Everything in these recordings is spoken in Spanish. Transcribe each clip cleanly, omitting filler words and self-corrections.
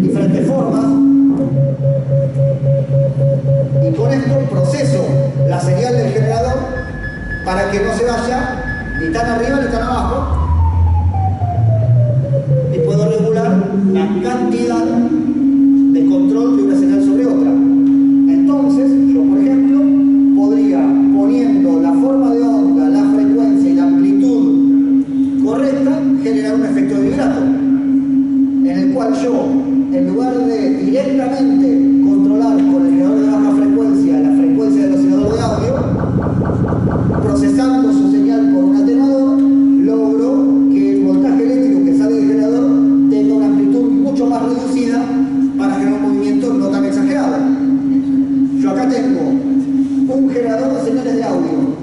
diferentes formas, y con esto proceso la señal del generador para que no se vaya ni tan arriba ni tan abajo, y puedo regular la cantidad de control de una señal sobre otra. Entonces, yo por ejemplo, podría, poniendo la forma de onda, la frecuencia y la amplitud correcta, generar un efecto de vibrato, en el cual yo, en lugar de directamente controlar con el generador de baja frecuencia la frecuencia del oscilador de audio, procesando su señal por un atenuador, logro que el voltaje eléctrico que sale del generador tenga una amplitud mucho más reducida para generar un movimiento no tan exagerado. Yo acá tengo un generador de señales de audio.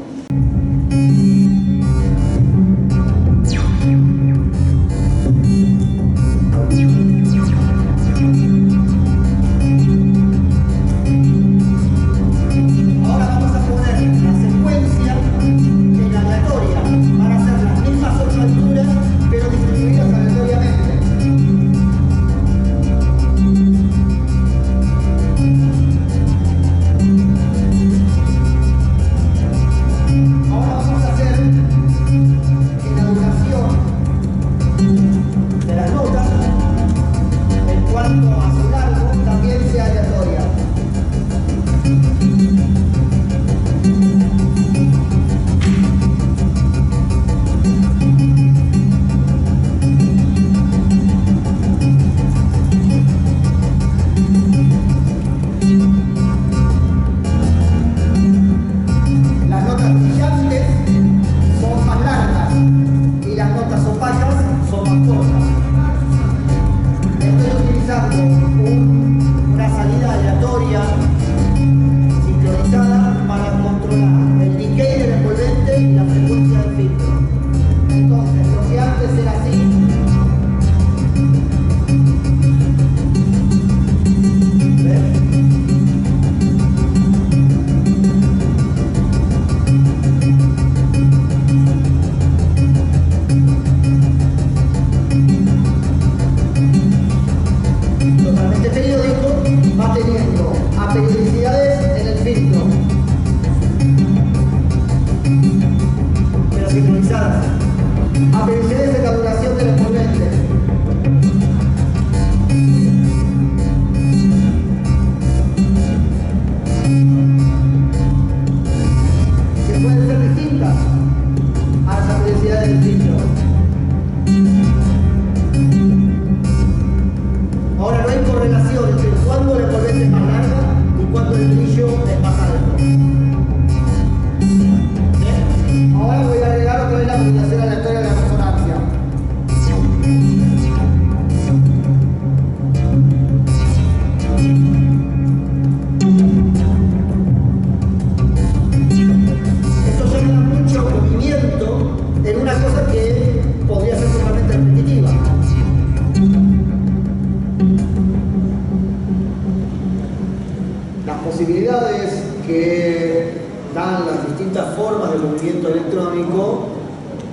Posibilidades que dan las distintas formas de movimiento electrónico,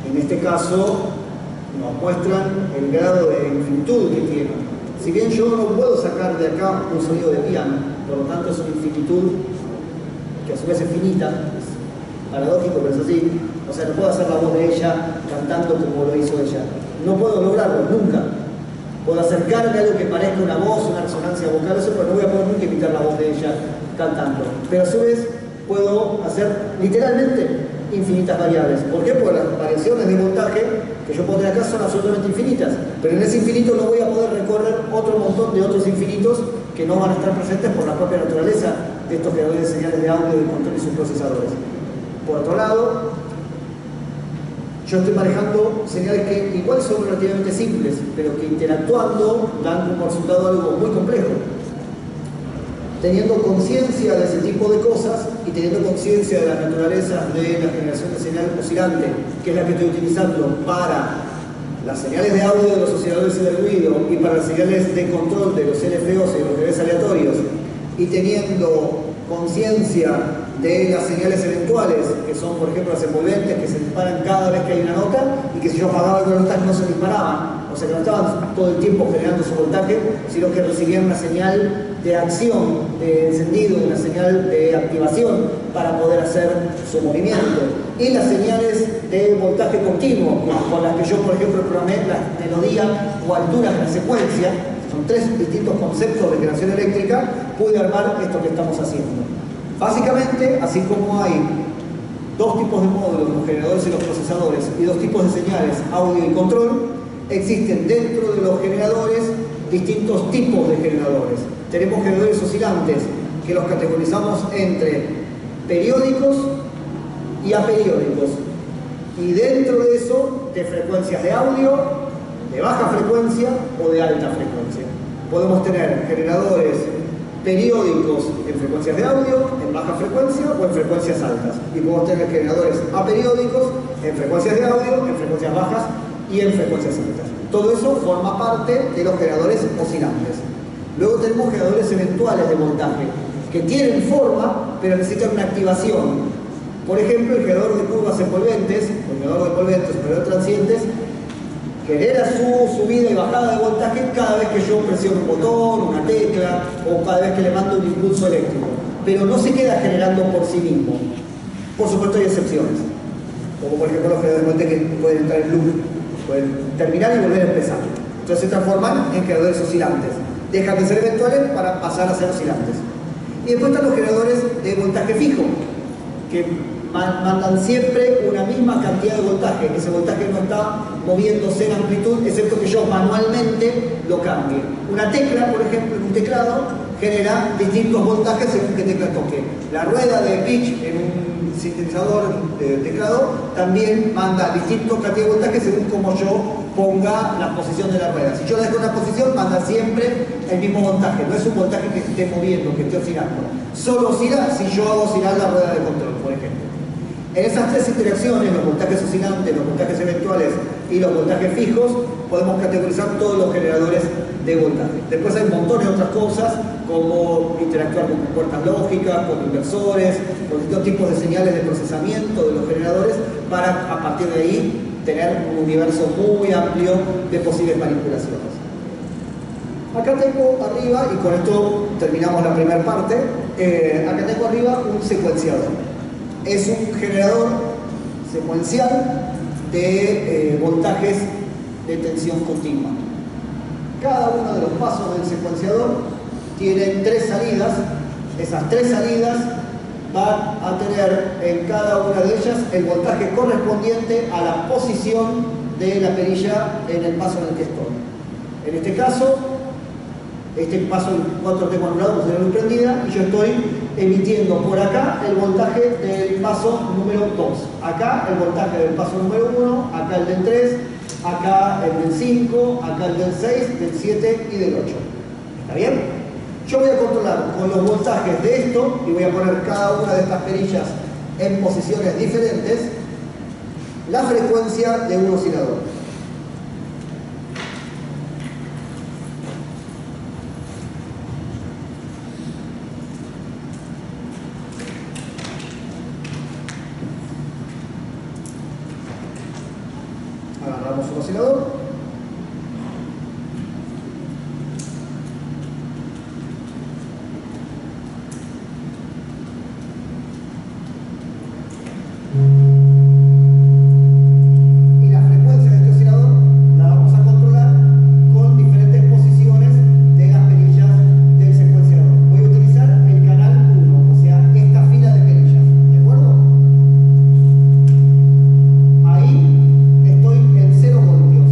en este caso nos muestran el grado de infinitud que tiene. Si bien yo no puedo sacar de acá un sonido de piano, por lo tanto es una infinitud que a su vez es finita, es paradójico pero es así, o sea, no puedo hacer la voz de ella cantando como lo hizo ella. No puedo lograrlo, nunca. Puedo acercarme a algo que parezca una voz, una resonancia vocal, eso, pero no voy a poder nunca imitar la voz de ella cantando. Pero a su vez puedo hacer literalmente infinitas variables. ¿Por qué? Porque las variaciones de voltaje que yo pondré acá son absolutamente infinitas. Pero en ese infinito no voy a poder recorrer otro montón de otros infinitos que no van a estar presentes por la propia naturaleza de estos creadores de señales de audio, de control y sus procesadores. Por otro lado, yo estoy manejando señales que igual son relativamente simples, pero que interactuando dan como resultado algo muy complejo. Teniendo conciencia de ese tipo de cosas y teniendo conciencia de las naturalezas de la generación de señal oscilante, que es la que estoy utilizando para las señales de audio de los osciladores y de ruido y para las señales de control de los LFOs y los niveles aleatorios, y teniendo conciencia de las señales eventuales, que son por ejemplo las envolventes que se disparan cada vez que hay una nota y que si yo apagaba el voltaje no se disparaban, o sea que no estaban todo el tiempo generando su voltaje, sino que recibían una señal de acción, de encendido, una señal de activación para poder hacer su movimiento. Y las señales de voltaje continuo, con las que yo, por ejemplo, programé la melodía o alturas de la secuencia, son tres distintos conceptos de generación eléctrica, pude armar esto que estamos haciendo. Básicamente, así como hay dos tipos de módulos, los generadores y los procesadores, y dos tipos de señales, audio y control, existen dentro de los generadores distintos tipos de generadores. Tenemos generadores oscilantes que los categorizamos entre periódicos y aperiódicos. Y dentro de eso, de frecuencias de audio, de baja frecuencia o de alta frecuencia. Podemos tener generadores periódicos en frecuencias de audio, en baja frecuencia o en frecuencias altas. Y podemos tener generadores aperiódicos en frecuencias de audio, en frecuencias bajas y en frecuencias altas. Todo eso forma parte de los generadores oscilantes. Luego tenemos generadores eventuales de voltaje, que tienen forma, pero necesitan una activación. Por ejemplo, el generador de curvas envolventes, el generador de envolventes, generador transientes, genera su subida y bajada de voltaje cada vez que yo presiono un botón, una tecla, o cada vez que le mando un impulso eléctrico. Pero no se queda generando por sí mismo. Por supuesto hay excepciones, como por ejemplo los generadores de voltaje que pueden entrar en loop, pueden terminar y volver a empezar. Entonces se transforman en generadores oscilantes. Dejan de ser eventuales para pasar a ser oscilantes. Y después están los generadores de voltaje fijo, que mandan siempre una misma cantidad de voltaje. Ese voltaje no está moviéndose en amplitud, excepto que yo manualmente lo cambie. Una tecla, por ejemplo, en un teclado, genera distintos voltajes según qué tecla toque. La rueda de pitch en un sintetizador de teclado también manda distintos cantidades de voltaje según cómo yo ponga la posición de la rueda. Si yo la dejo en una posición, manda siempre el mismo voltaje. No es un voltaje que esté moviendo, que esté oscilando. Solo oscila si yo hago oscilar la rueda de control, por ejemplo. En esas tres interacciones, los voltajes oscilantes, los voltajes eventuales y los voltajes fijos, podemos categorizar todos los generadores de voltaje. Después hay un montón de otras cosas, como interactuar con puertas lógicas, con inversores, con distintos tipos de señales de procesamiento de los generadores, para a partir de ahí tener un universo muy amplio de posibles manipulaciones. Acá tengo arriba, y con esto terminamos la primera parte, acá tengo arriba un secuenciador. Es un generador secuencial de voltajes de tensión continua. Cada uno de los pasos del secuenciador tiene tres salidas. Esas tres salidas van a tener en cada una de ellas el voltaje correspondiente a la posición de la perilla en el paso en el que estoy. En este caso, este paso 4 tengo anulado, pues la luz prendida, y yo estoy emitiendo por acá el voltaje del paso número 2. Acá el voltaje del paso número 1, acá el del 3, acá el del 5, acá el del 6, del 7 y del 8. ¿Está bien? Yo voy a controlar con los voltajes de esto, y voy a poner cada una de estas perillas en posiciones diferentes, la frecuencia de un oscilador. Agarramos un oscilador. Y la frecuencia de este oscilador la vamos a controlar con diferentes posiciones de las perillas del secuenciador. Voy a utilizar el canal 1, o sea, esta fila de perillas. ¿De acuerdo? Ahí estoy en 0 voltios.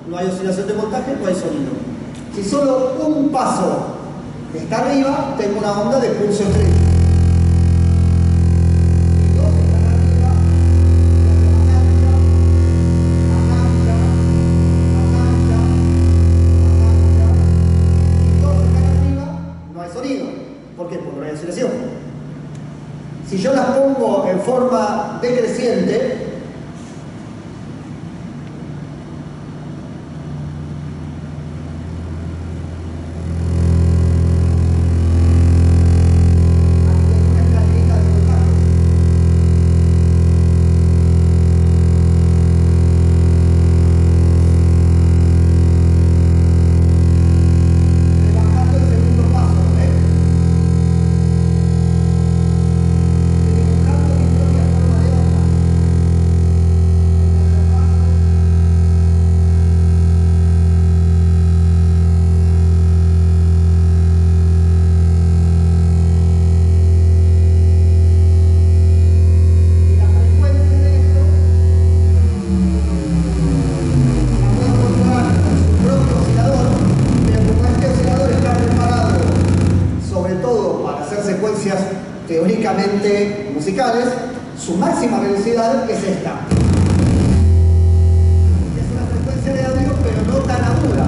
no hay oscilación de voltaje, no hay sonido. Si solo un paso está arriba, tengo una onda de pulso estrella. Si dos están arriba, se hace más ancha, si dos están arriba, no hay sonido. ¿Por qué? Porque no hay oscilación. Si yo las pongo en forma decreciente, teóricamente musicales, su máxima velocidad es esta. Es una frecuencia de audio, pero no tan aguda.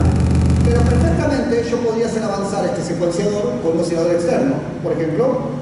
Pero perfectamente yo podría hacer avanzar este secuenciador con un oscilador externo. Por ejemplo,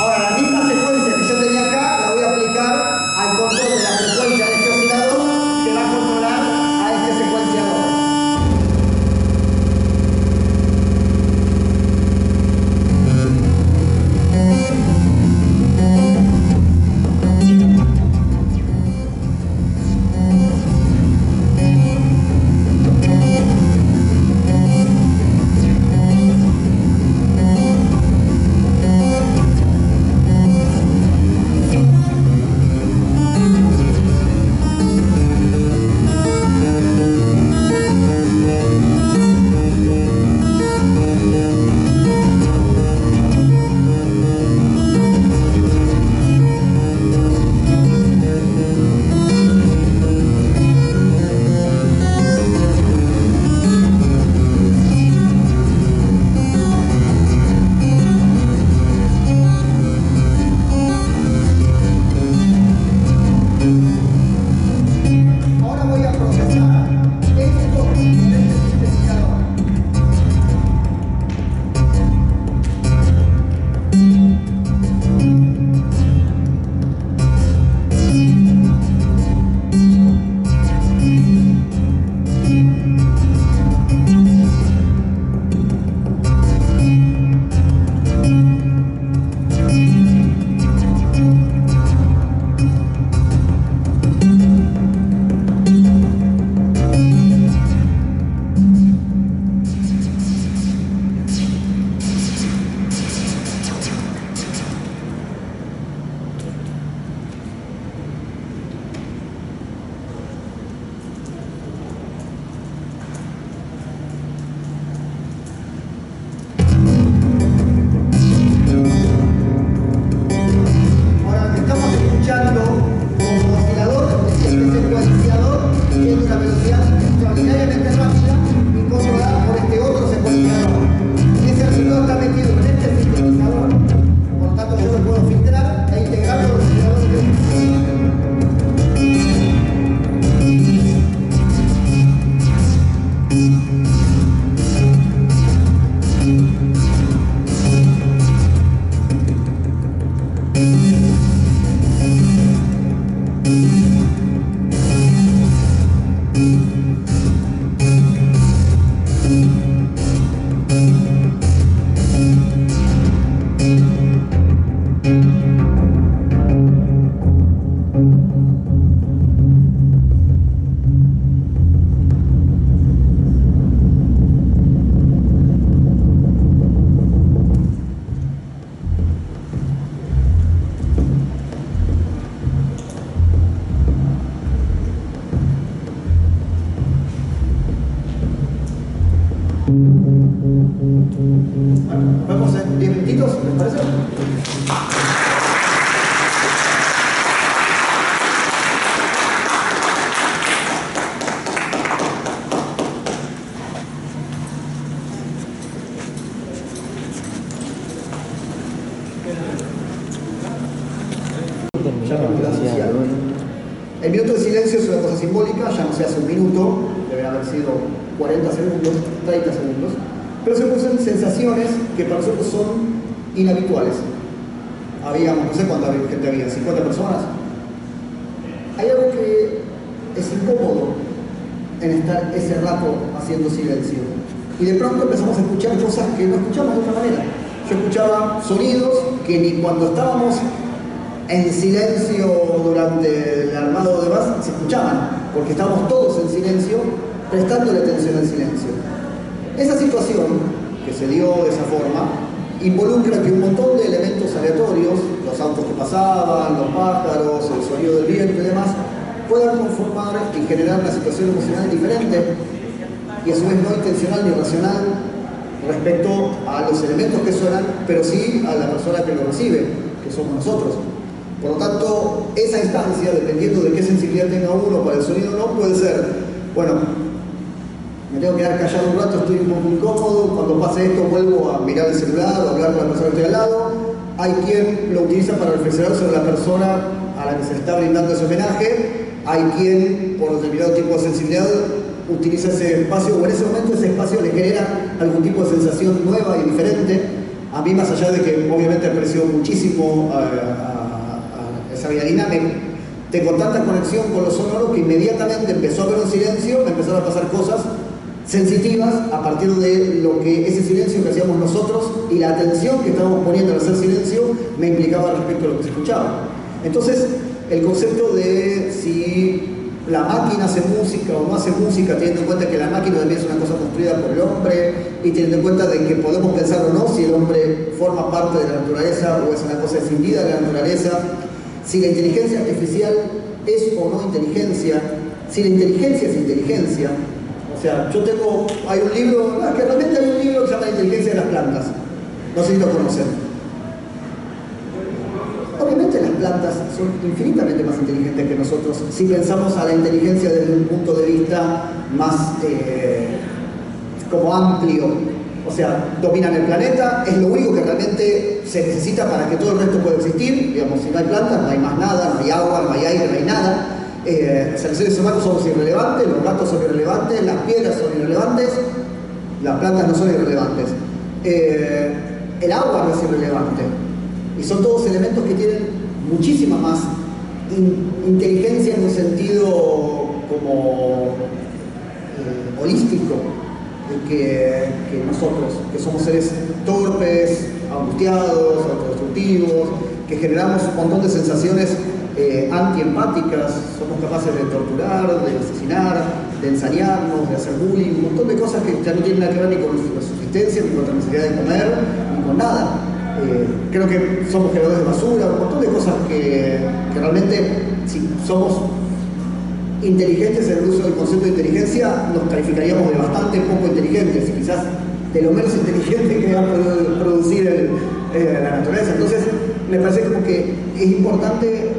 ahora la misma secuencia que yo tenía acá la voy a aplicar al control de la frecuencia de este oscilador que va a controlar a este secuenciador. Bueno, nos vemos en 10 minutitos, ¿les parece? El minuto de silencio es una cosa simbólica, ya no se hace un minuto, debe haber sido 40 segundos, 30 segundos, pero se producen sensaciones que para nosotros son inhabituales. Habíamos, no sé cuánta gente había, 50 personas. Hay algo que es incómodo en estar ese rato haciendo silencio. Y de pronto empezamos a escuchar cosas que no escuchamos de otra manera. Yo escuchaba sonidos que ni cuando estábamos en silencio durante el armado de base se escuchaban, porque estábamos todos en silencio, prestándole atención al silencio. Esa situación, que se dio de esa forma, involucra que un montón de elementos aleatorios, los autos que pasaban, los pájaros, el sonido del viento y demás, puedan conformar y generar una situación emocional diferente y a su vez no intencional ni racional respecto a los elementos que suenan, pero sí a la persona que lo recibe, que somos nosotros. Por lo tanto, esa instancia, dependiendo de qué sensibilidad tenga uno para el sonido o no, puede ser, bueno, me tengo que quedar callado un rato, estoy un poco incómodo, cuando pase esto vuelvo a mirar el celular o hablar con la persona que estoy al lado. Hay quien lo utiliza para reflexionar sobre la persona a la que se le está brindando ese homenaje, hay quien, por determinado tipo de sensibilidad, utiliza ese espacio, o en ese momento ese espacio le genera algún tipo de sensación nueva y diferente. A mí, más allá de que obviamente aprecio muchísimo esa bailarina, tengo tanta conexión con lo sonoro que inmediatamente empezó a haber un silencio, me empezaron a pasar cosas sensitivas a partir de lo que ese silencio que hacíamos nosotros y la atención que estábamos poniendo al hacer silencio me implicaba respecto a lo que se escuchaba. Entonces, el concepto de si la máquina hace música o no hace música, teniendo en cuenta que la máquina también es una cosa construida por el hombre y teniendo en cuenta de que podemos pensar o no si el hombre forma parte de la naturaleza o es una cosa escindida de la naturaleza, si la inteligencia artificial es o no inteligencia, si la inteligencia es inteligencia. O sea, hay un libro, que realmente hay un libro que se llama La inteligencia de las plantas, no sé si lo conocen. Obviamente las plantas son infinitamente más inteligentes que nosotros si pensamos a la inteligencia desde un punto de vista más como amplio. O sea, dominan el planeta, es lo único que realmente se necesita para que todo el resto pueda existir. Digamos, si no hay plantas, no hay más nada, no hay agua, no hay aire, no hay nada. O sea, los seres humanos somos irrelevantes, los gatos son irrelevantes, las piedras son irrelevantes, las plantas no son irrelevantes. El agua no es irrelevante. Y son todos elementos que tienen muchísima más inteligencia en un sentido como holístico que nosotros, que somos seres torpes, angustiados, autodestructivos, que generamos un montón de sensaciones antiempáticas, somos capaces de torturar, de asesinar, de ensañarnos, de hacer bullying, un montón de cosas que ya no tienen nada que ver ni con nuestra subsistencia, ni con nuestra necesidad de comer, ni con nada. Creo que somos generadores de basura, un montón de cosas que realmente, si somos inteligentes en el uso del concepto de inteligencia, nos calificaríamos de bastante poco inteligentes, y quizás de lo menos inteligente que va a producir la naturaleza. Entonces, me parece como que es importante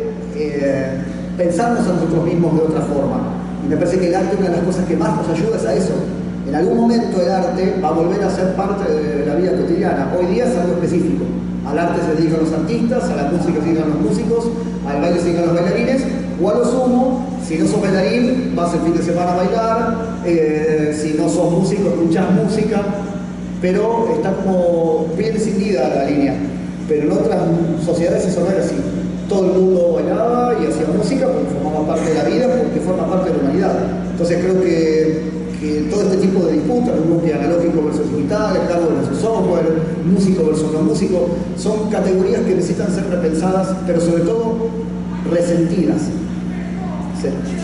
pensarnos a nosotros mismos de otra forma. Y me parece que el arte, una de las cosas que más nos ayuda es a eso. En algún momento el arte va a volver a ser parte de la vida cotidiana. Hoy día es algo específico. Al arte se dedican los artistas, a la música se dedican los músicos, al baile se dedican los bailarines, o a lo sumo, si no sos bailarín, vas el fin de semana a bailar, si no sos músico, escuchás música, pero está como bien decidida la línea. Pero en otras sociedades eso no era así. Todo el mundo bailaba y hacía música porque formaba parte de la vida, porque forma parte de la humanidad. Entonces creo que todo este tipo de disputas, analógico versus digital, hardware versus software, músico versus no músico, son categorías que necesitan ser repensadas, pero sobre todo resentidas,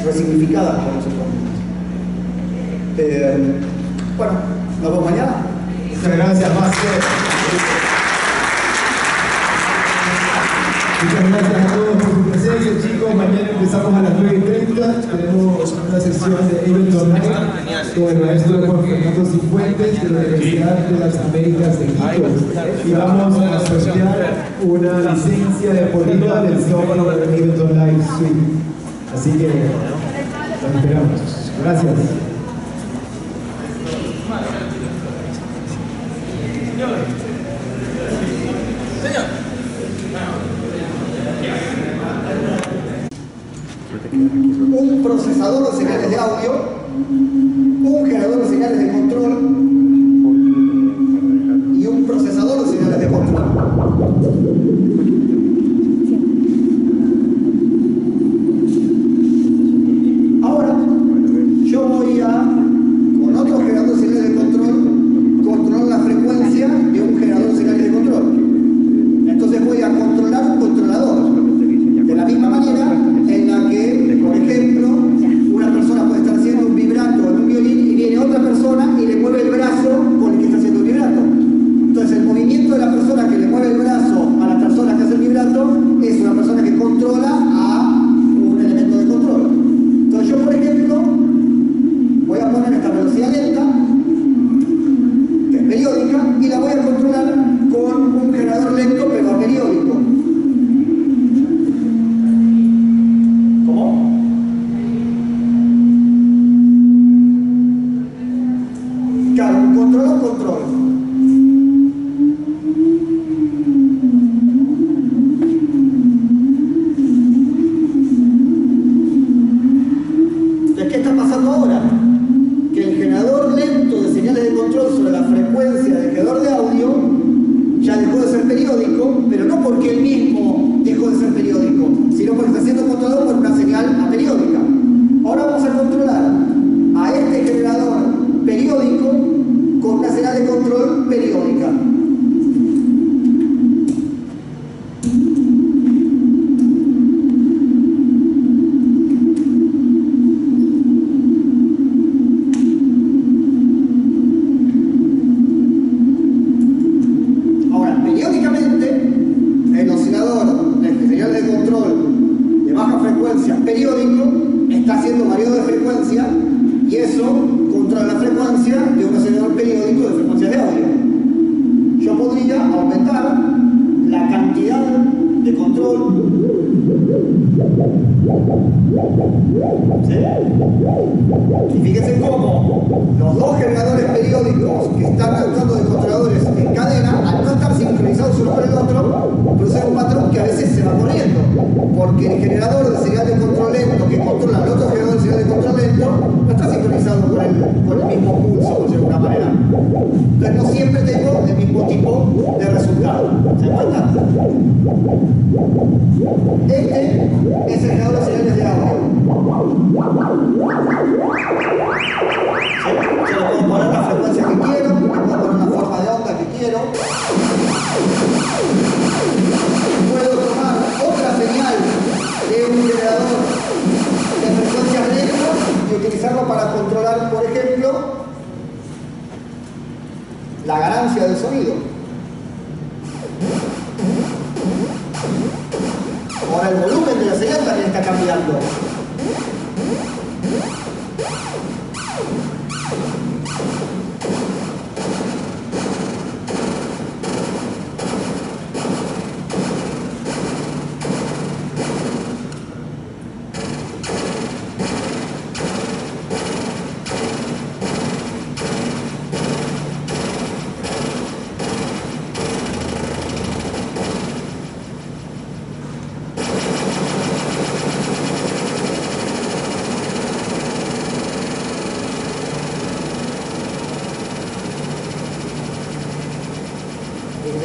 resignificadas por nosotros mismos. Bueno, nos vemos mañana. Muchas gracias, Máster. Muchas gracias a todos por su presencia, chicos. Luego mañana empezamos a las 9:30. Tenemos una sesión de Event Online con el maestro Juan Fernando Cifuentes de la Universidad de las Américas de Quito. Y vamos a sortear una licencia de por vida del Global Event Online Suite. Así que los esperamos. Gracias. Un procesador de señales de audio, un generador de señales de control y un procesador de señales de control. Ahora, yo voy a, con otro generador de señales de control, controlar la frecuencia de un generador de señales de control. Entonces voy a controlar un controlador. De la misma manera en la que, por ejemplo, una persona puede estar haciendo un vibrato en un violín y viene otra persona y le mueve el brazo con el que está haciendo el vibrato. Entonces el movimiento de la persona que le mueve el brazo a la persona que hace el vibrato es una persona que controla a un elemento de control. Entonces yo, por ejemplo, voy a poner esta velocidad lenta, que es periódica, y la voy a controlar con un generador lento pero aperiódico. Y fíjense cómo los dos generadores periódicos que están actuando de controladores en cadena, al no estar sincronizados uno con el otro, producen un patrón que a veces se va corriendo, porque el generador de señal de control lento que controla al otro generador de señal de control lento no está sincronizado con el mismo pulso, por decirlo de alguna manera. Entonces no siempre tengo el mismo tipo de resultado. ¿Se dan cuenta? Este es el generador de señales de audio. Yo le puedo poner la frecuencia que quiero, le puedo poner la forma de onda que quiero. Puedo tomar otra señal de un generador de frecuencias rectas y utilizarlo para controlar, por ejemplo, la ganancia del sonido. Ahora el volumen de la señal también está cambiando.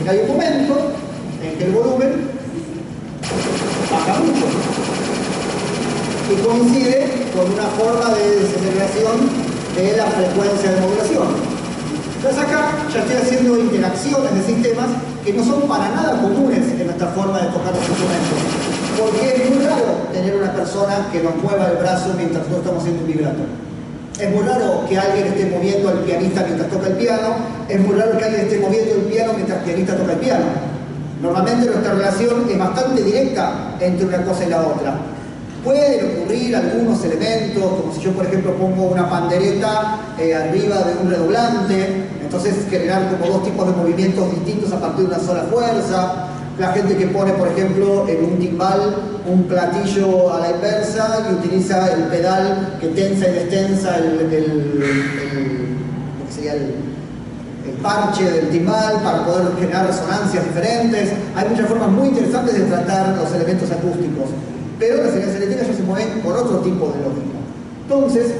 Hay un momento en que el volumen baja mucho y coincide con una forma de desaceleración de la frecuencia de modulación. Entonces acá ya estoy haciendo interacciones de sistemas que no son para nada comunes en nuestra forma de tocar los instrumentos, porque es muy raro tener una persona que nos mueva el brazo mientras nosotros estamos haciendo un vibrato. Es muy raro que alguien esté moviendo al pianista mientras toca el piano. Es muy raro que alguien esté moviendo el piano mientras el pianista toca el piano. Normalmente nuestra relación es bastante directa entre una cosa y la otra. Pueden ocurrir algunos elementos, como si yo por ejemplo pongo una pandereta arriba de un redoblante, entonces generar como dos tipos de movimientos distintos a partir de una sola fuerza. La gente que pone por ejemplo en un timbal un platillo a la inversa y utiliza el pedal que tensa y destensa lo que sería el parche del timbal para poder generar resonancias diferentes. Hay muchas formas muy interesantes de tratar los elementos acústicos, pero las señales eléctricas ya se mueven por otro tipo de lógica. Entonces,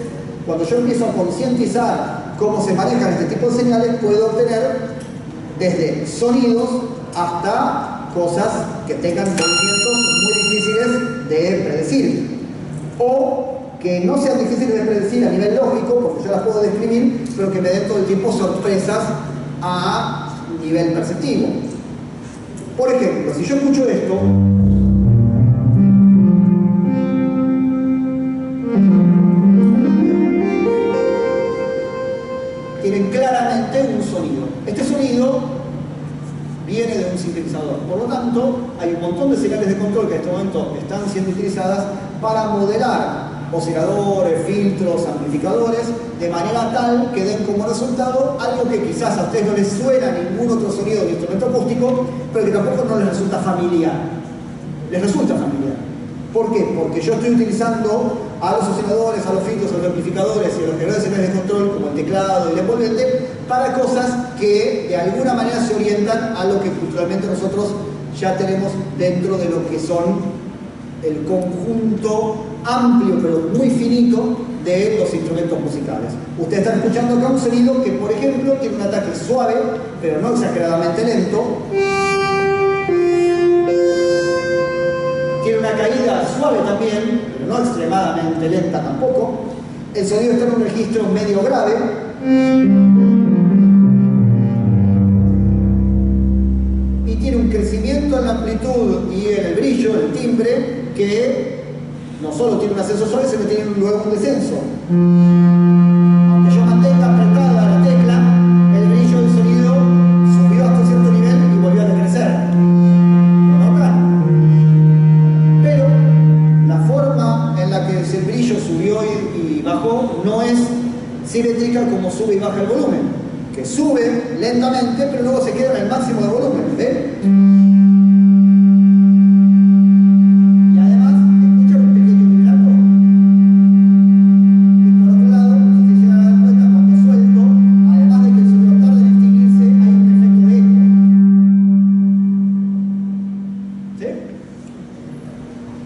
cuando yo empiezo a concientizar cómo se manejan este tipo de señales, puedo obtener desde sonidos hasta cosas que tengan movimientos muy difíciles de predecir, o que no sean difíciles de predecir a nivel lógico, porque yo las puedo describir, pero que me den todo el tiempo sorpresas a nivel perceptivo. Por ejemplo, si yo escucho esto, tienen claramente un sonido. Este sonido viene de un sintetizador. Por lo tanto, hay un montón de señales de control que en este momento están siendo utilizadas para modelar osciladores, filtros, amplificadores, de manera tal que den como resultado algo que quizás a ustedes no les suena a ningún otro sonido de instrumento acústico, pero que tampoco no les resulta familiar. Les resulta familiar. ¿Por qué? Porque yo estoy utilizando a los osciladores, a los filtros, a los amplificadores y a los generadores de señales de control, como el teclado y el envolvente, para cosas que de alguna manera se orientan a lo que culturalmente nosotros ya tenemos dentro de lo que son el conjunto amplio pero muy finito de los instrumentos musicales. Ustedes están escuchando acá un sonido que, por ejemplo, tiene un ataque suave, pero no exageradamente lento. Tiene una caída suave también, pero no extremadamente lenta tampoco. El sonido está en un registro medio grave. Y tiene un crecimiento en la amplitud y en el brillo, el timbre, que no solo tiene un ascenso suave, sino que tiene luego un descenso. Aunque yo mantenga apretada la tecla, el brillo del sonido subió hasta cierto nivel y volvió a decrecer. ¿Lo notan? Pero la forma en la que ese brillo subió y bajó no es simétrica como sube y baja el volumen, que sube lentamente, pero luego se queda en el máximo de volumen. ¿Ven?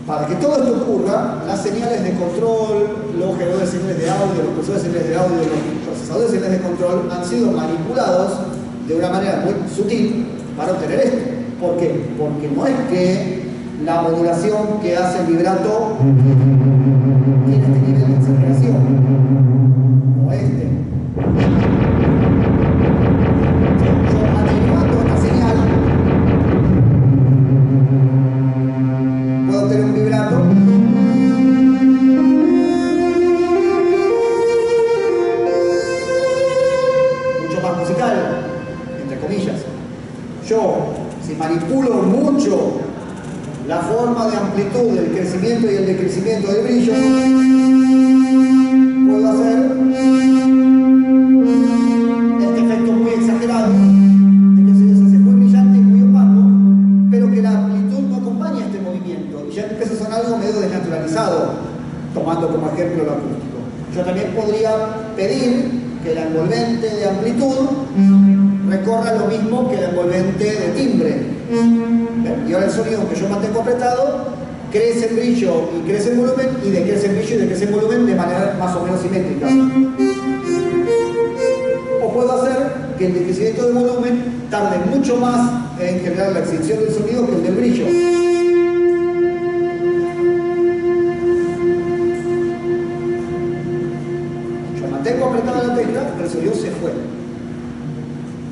Para que todo esto ocurra, las señales de control, los generadores de señales de audio, los procesadores de señales de audio, los procesadores de señales de control han sido manipulados de una manera muy sutil para obtener esto. ¿Por qué? Porque no es que la modulación que hace el vibrato tiene este nivel de exageración, o este. Yo atenuando esta señal puedo obtener un vibrato mucho más musical, entre comillas. Yo, si manipulo mucho la forma de amplitud del crecimiento y el decrecimiento del brillo, puedo hacer este efecto muy exagerado de que se hace muy brillante y muy opaco, pero que la amplitud no acompaña este movimiento y ya empieza a sonar algo medio desnaturalizado, tomando como ejemplo lo acústico. Yo también podría pedir que la envolvente de amplitud recorra lo mismo que la envolvente de timbre. Y ahora el sonido que yo mantengo apretado crece en brillo y crece en volumen, y decrece en brillo y decrece en volumen de manera más o menos simétrica. O puedo hacer que el decrecimiento de volumen tarde mucho más en generar la extinción del sonido que el del brillo. Yo mantengo apretada la tecla, pero el sonido se fue.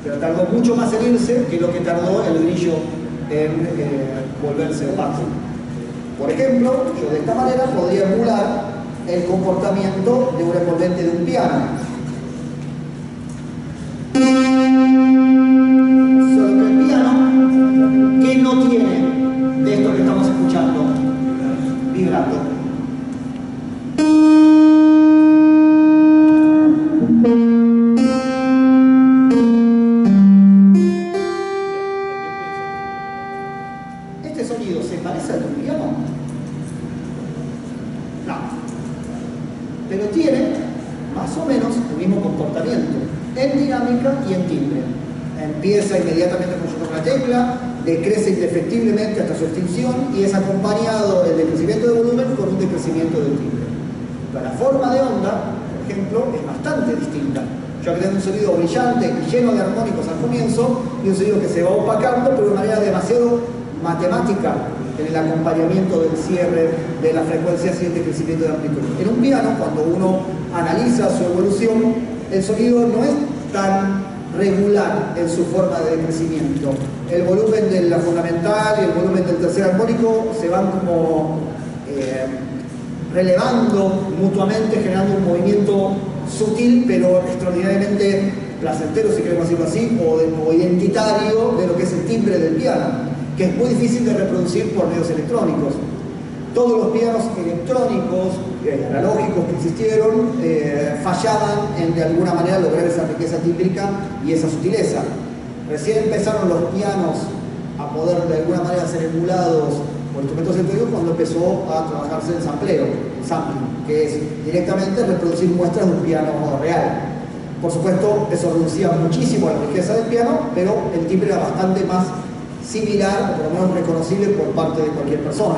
Pero tardó mucho más en irse que lo que tardó el brillo en volverse opaco. Por ejemplo, yo de esta manera podría emular el comportamiento de un envolvente de un piano. Solo que el piano, ¿qué no tiene de esto que estamos escuchando? Vibrato. pero tiene más o menos el mismo comportamiento en dinámica y en timbre. Empieza inmediatamente con una tecla, decrece indefectiblemente hasta su extinción y es acompañado el decrecimiento de volumen con un decrecimiento del timbre. Pero la forma de onda, por ejemplo, es bastante distinta. Yo acá tengo un sonido brillante y lleno de armónicos al comienzo y un sonido que se va opacando, pero de manera demasiado matemática en el acompañamiento del cierre de las frecuencias y el decrecimiento de amplitud. En un piano, cuando uno analiza su evolución, el sonido no es tan regular en su forma de decrecimiento. El volumen de la fundamental y el volumen del tercer armónico se van como relevando mutuamente, generando un movimiento sutil pero extraordinariamente placentero, si queremos decirlo así, o identitario de lo que es el timbre del piano, que es muy difícil de reproducir por medios electrónicos. Todos los pianos electrónicos, analógicos que existieron, fallaban en de alguna manera lograr esa riqueza tímbrica y esa sutileza. Recién empezaron los pianos a poder de alguna manera ser emulados por instrumentos electrónicos cuando empezó a trabajarse el sampleo, sampling, que es directamente reproducir muestras de un piano real. Por supuesto, eso reducía muchísimo la riqueza del piano, pero el timbre era bastante más similar, o por lo menos reconocible por parte de cualquier persona.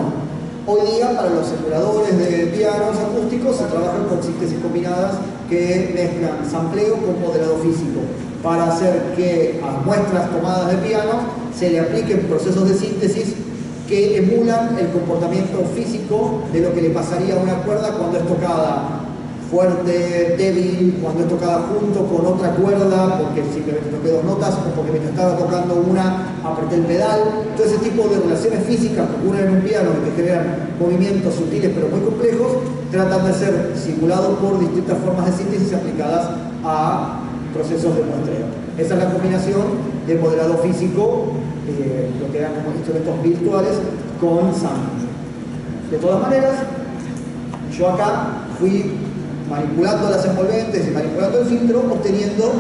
Hoy día, para los emuladores de pianos acústicos, se trabajan con síntesis combinadas que mezclan sampleo con modelado físico, para hacer que a muestras tomadas de piano se le apliquen procesos de síntesis que emulan el comportamiento físico de lo que le pasaría a una cuerda cuando es tocada fuerte, débil, cuando es tocada junto con otra cuerda, porque simplemente toqué dos notas, o porque mientras estaba tocando una apreté el pedal. Todo ese tipo de relaciones físicas que ocurren en un piano y que generan movimientos sutiles pero muy complejos, tratan de ser simulados por distintas formas de síntesis aplicadas a procesos de muestreo. Esa es la combinación de modelado físico, lo que eran como instrumentos virtuales, con sampling. De todas maneras, yo acá fui manipulando las envolventes y manipulando el filtro, obteniendo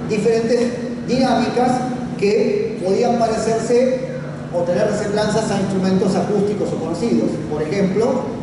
diferentes dinámicas que podían parecerse o tener resemblanzas a instrumentos acústicos o conocidos. Por ejemplo,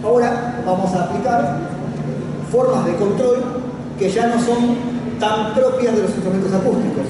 ahora vamos a aplicar formas de control que ya no son tan propias de los instrumentos acústicos.